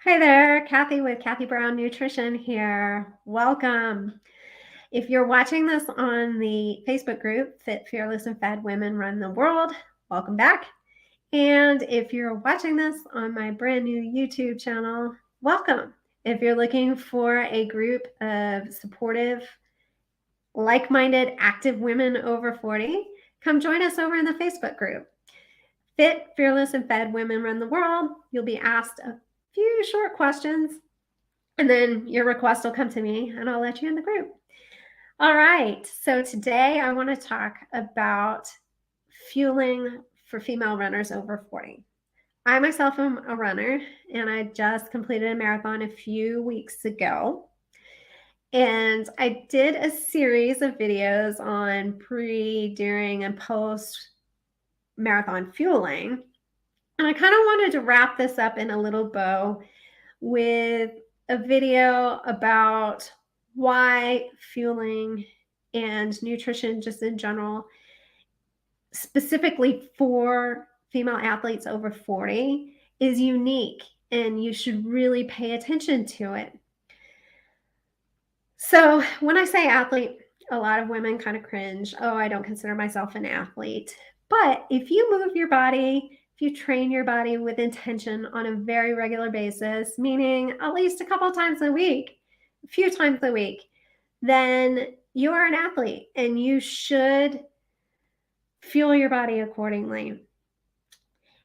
Hi there, Kathy with Kathy Brown Nutrition here. Welcome. If you're watching this on the Facebook group, Fit, Fearless, and Fed Women Run the World, welcome back. And if you're watching this on my brand new YouTube channel, welcome. If you're looking for a group of supportive, like-minded, active women over 40, come join us over in the Facebook group. Fit, Fearless, and Fed Women Run the World. You'll be asked a few short questions, and then your request will come to me and I'll let you in the group. All right, so today I want to talk about fueling for female runners over 40. I myself am a runner and I just completed a marathon a few weeks ago. And I did a series of videos on pre, during, and post marathon fueling. And I kind of wanted to wrap this up in a little bow with a video about why fueling and nutrition just in general, specifically for female athletes over 40, is unique and you should really pay attention to it. So when I say athlete, a lot of women kind of cringe. Oh, I don't consider myself an athlete. But if you move your body, if you train your body with intention on a very regular basis, meaning at least a couple of times a week, a few times a week, then you are an athlete and you should fuel your body accordingly.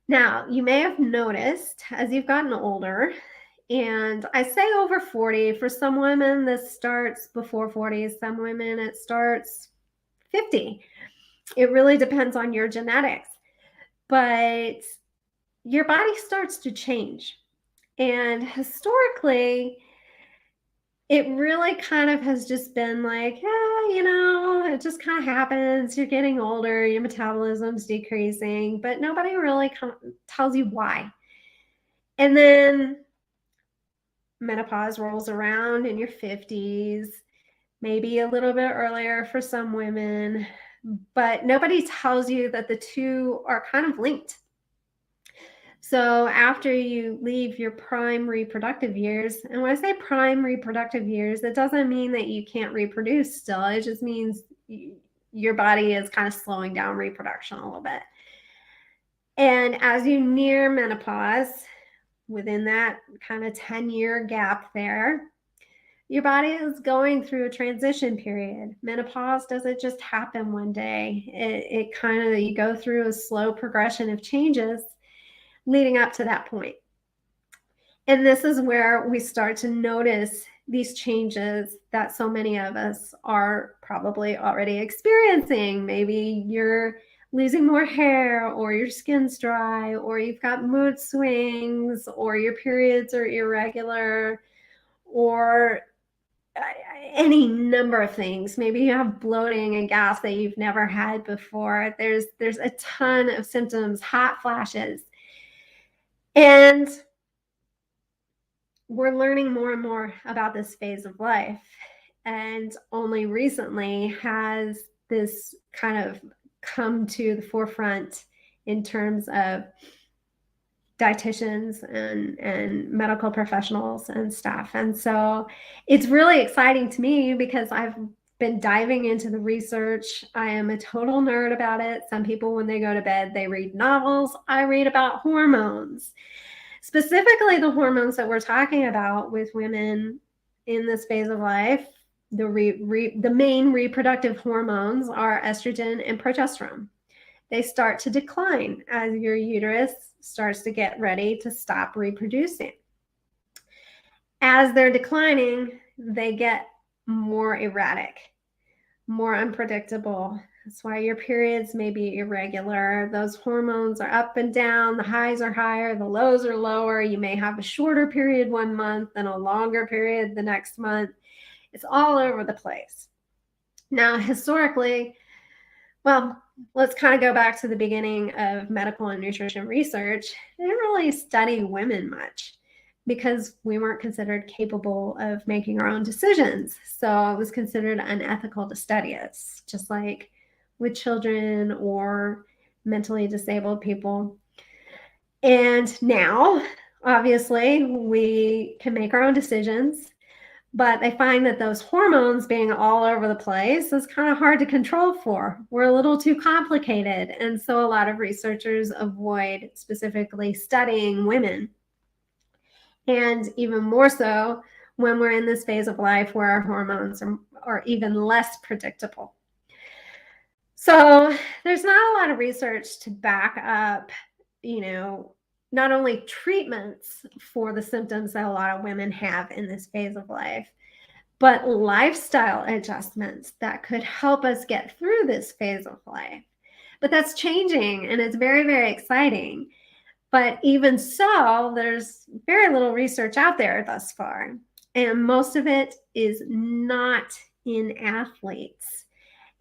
Now, you may have noticed as you've gotten older, and I say over 40, for some women this starts before 40, some women it starts 50. It really depends on your genetics, but your body starts to change. And historically, it really kind of has just been like, yeah, it just kind of happens. You're getting older, your metabolism's decreasing, but nobody really tells you why. And then menopause rolls around in your 50s, maybe a little bit earlier for some women, but nobody tells you that the two are kind of linked. So after you leave your prime reproductive years, and when I say prime reproductive years, it doesn't mean that you can't reproduce still. It just means your body is kind of slowing down reproduction a little bit. And as you near menopause, within that kind of 10-year gap there, your body is going through a transition period. Menopause doesn't just happen one day. It kind of, you go through a slow progression of changes leading up to that point. And this is where we start to notice these changes that so many of us are probably already experiencing. Maybe you're losing more hair, or your skin's dry, or you've got mood swings, or your periods are irregular, or any number of things. Maybe you have bloating and gas that you've never had before. There's a ton of symptoms, hot flashes. And we're learning more and more about this phase of life. And only recently has this kind of come to the forefront in terms of dietitians and medical professionals and stuff. And so it's really exciting to me because I've been diving into the research. I am a total nerd about it. Some people, when they go to bed, they read novels. I read about hormones, specifically the hormones that we're talking about with women in this phase of life. The main reproductive hormones are estrogen and progesterone. They start to decline as your uterus starts to get ready to stop reproducing. As they're declining, they get more erratic, more unpredictable. That's why your periods may be irregular. Those hormones are up and down. The highs are higher, the lows are lower. You may have a shorter period one month and a longer period the next month. It's all over the place. Now, historically, well, let's kind of go back to the beginning of medical and nutrition research. They didn't really study women much because we weren't considered capable of making our own decisions. So it was considered unethical to study us, just like with children or mentally disabled people. And now Obviously, we can make our own decisions, but they find that those hormones being all over the place is kind of hard to control for. We're a little too complicated. And so a lot of researchers avoid specifically studying women. And even more so when we're in this phase of life where our hormones are even less predictable. So there's not a lot of research to back up, not only treatments for the symptoms that a lot of women have in this phase of life, but lifestyle adjustments that could help us get through this phase of life. But that's changing, and it's very, very exciting. But even so, there's very little research out there thus far, and most of it is not in athletes.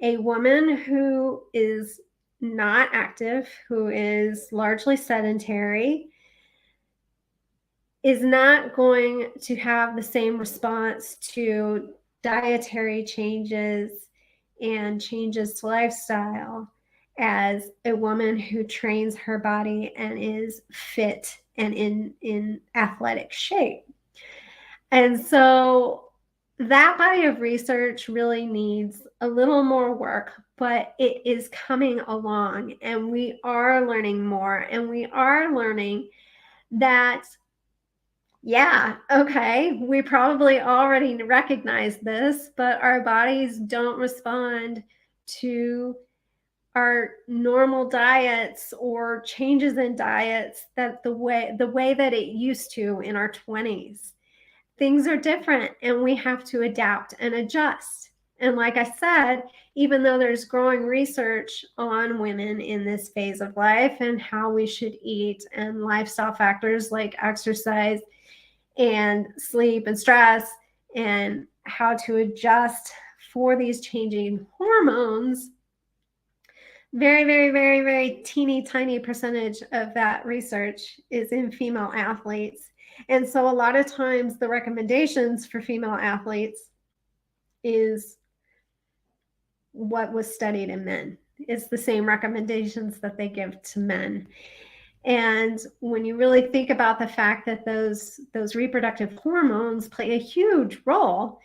A woman who is not active, who is largely sedentary, is not going to have the same response to dietary changes and changes to lifestyle as a woman who trains her body and is fit and in athletic shape. And so that body of research really needs a little more work, but it is coming along, and we are learning more, and we are learning that, yeah, okay, we probably already recognize this, but our bodies don't respond to our normal diets or changes in diets that the way that it used to in our 20s. Things are different, and we have to adapt and adjust. And like I said, even though there's growing research on women in this phase of life and how we should eat and lifestyle factors like exercise and sleep and stress and how to adjust for these changing hormones, very, very, very, very teeny tiny percentage of that research is in female athletes. And so a lot of times the recommendations for female athletes is what was studied in men. It's the same recommendations that they give to men. And when you really think about the fact that those reproductive hormones play a huge role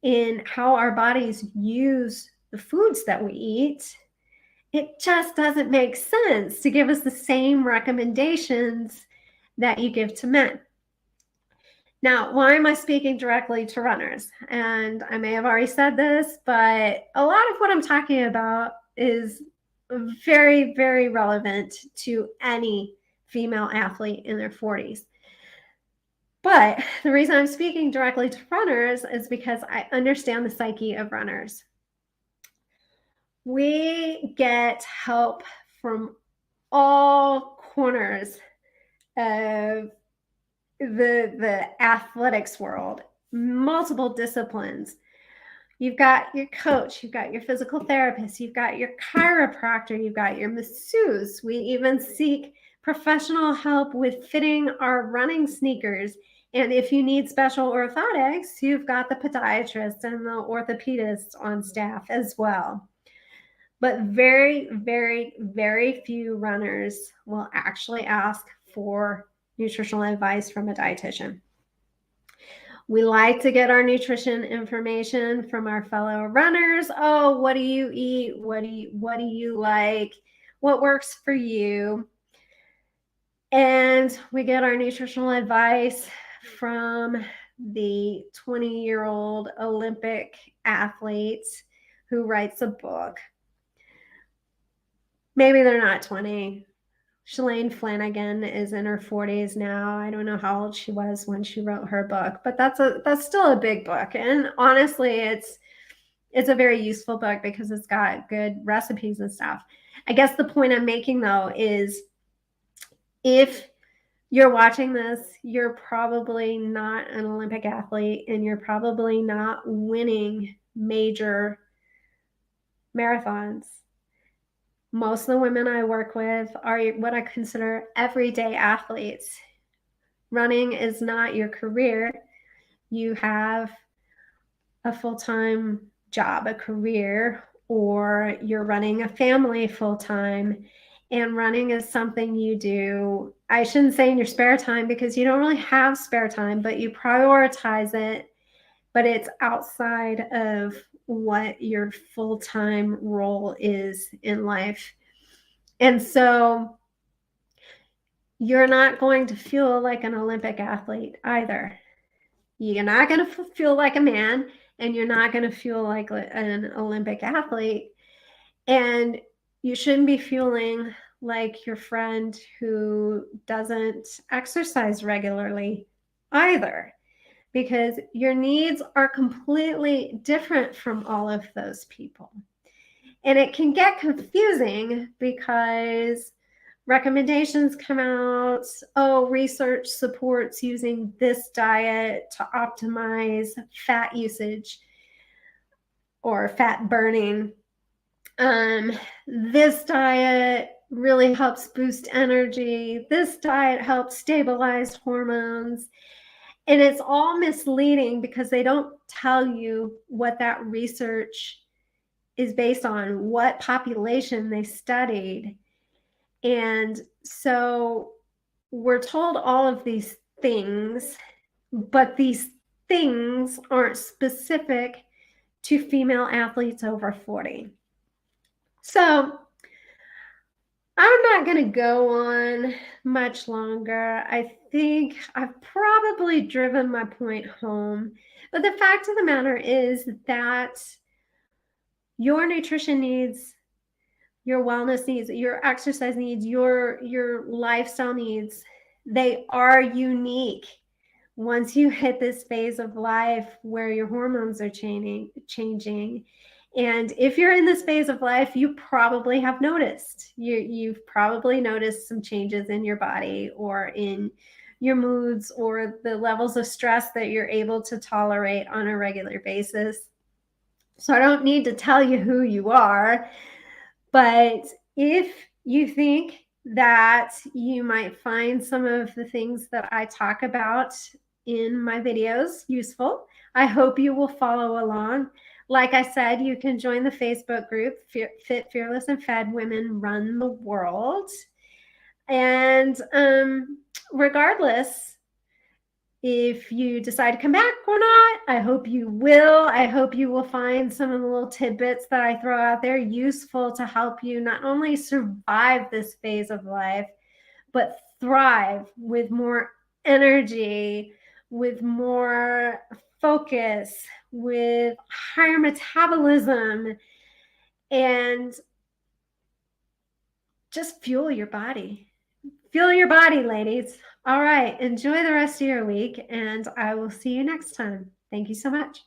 in how our bodies use the foods that we eat, it just doesn't make sense to give us the same recommendations that you give to men. Now, why am I speaking directly to runners? And I may have already said this, but a lot of what I'm talking about is very, very relevant to any female athlete in their 40s. But the reason I'm speaking directly to runners is because I understand the psyche of runners. We get help from all corners of the athletics world, multiple disciplines. You've got your coach, you've got your physical therapist, you've got your chiropractor, you've got your masseuse. We even seek professional help with fitting our running sneakers. And if you need special orthotics, you've got the podiatrist and the orthopedist on staff as well. But very, very, very few runners will actually ask for nutritional advice from a dietitian. We like to get our nutrition information from our fellow runners. Oh, what do you eat? What do you like? What works for you? And we get our nutritional advice from the 20-year-old Olympic athlete who writes a book. Maybe they're not 20. Shalane Flanagan is in her 40s now. I don't know how old she was when she wrote her book, but that's still a big book. And honestly, it's a very useful book because it's got good recipes and stuff. I guess the point I'm making though is if you're watching this, you're probably not an Olympic athlete and you're probably not winning major marathons. Most of the women I work with are what I consider everyday athletes. Running is not your career. You have a full-time job, a career, or you're running a family full-time, And running is something you do, I shouldn't say in your spare time because you don't really have spare time, but you prioritize it, but it's outside of what your full-time role is in life. And so you're not going to feel like an Olympic athlete either. You're not going to feel like a man, and you're not going to feel like an Olympic athlete. And you shouldn't be feeling like your friend who doesn't exercise regularly either, because your needs are completely different from all of those people. And it can get confusing because recommendations come out. Oh, research supports using this diet to optimize fat usage or fat burning. This diet really helps boost energy. This diet helps stabilize hormones. And it's all misleading because they don't tell you what that research is based on, what population they studied. And so we're told all of these things, but these things aren't specific to female athletes over 40. So I'm not going to go on much longer. I think I've probably driven my point home. But the fact of the matter is that your nutrition needs, your wellness needs, your exercise needs, your lifestyle needs, they are unique. Once you hit this phase of life where your hormones are changing, and if you're in this phase of life, you probably have noticed. You've probably noticed some changes in your body or in your moods or the levels of stress that you're able to tolerate on a regular basis. So I don't need to tell you who you are, but if you think that you might find some of the things that I talk about in my videos useful, I hope you will follow along. Like I said, you can join the Facebook group, Fit, Fearless, and Fed Women Run the World. And regardless, if you decide to come back or not, I hope you will. I hope you will find some of the little tidbits that I throw out there useful to help you not only survive this phase of life, but thrive with more energy, with more focus, with higher metabolism, and just fuel your body. Fuel your body, ladies. All right. Enjoy the rest of your week, and I will see you next time. Thank you so much.